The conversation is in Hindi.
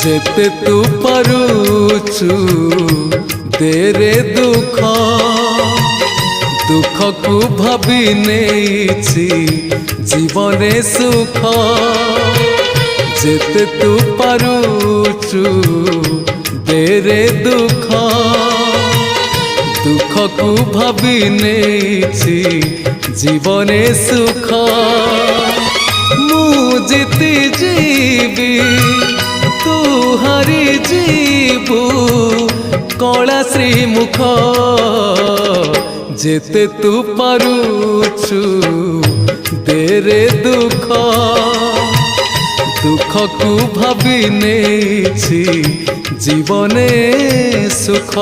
जेते तू पारुचु तेरे दुख दुख को भाभी नेछि जीवने सुख जेते तू पारुचु तेरे दुख दुख को भाभी नेछि जीवने सुख मु जीती जीवी तू हारी जीवु कला श्रीमुख जेते तू पारुचु तेरे दुख दुख को भाभी नेछि जीवने सुख।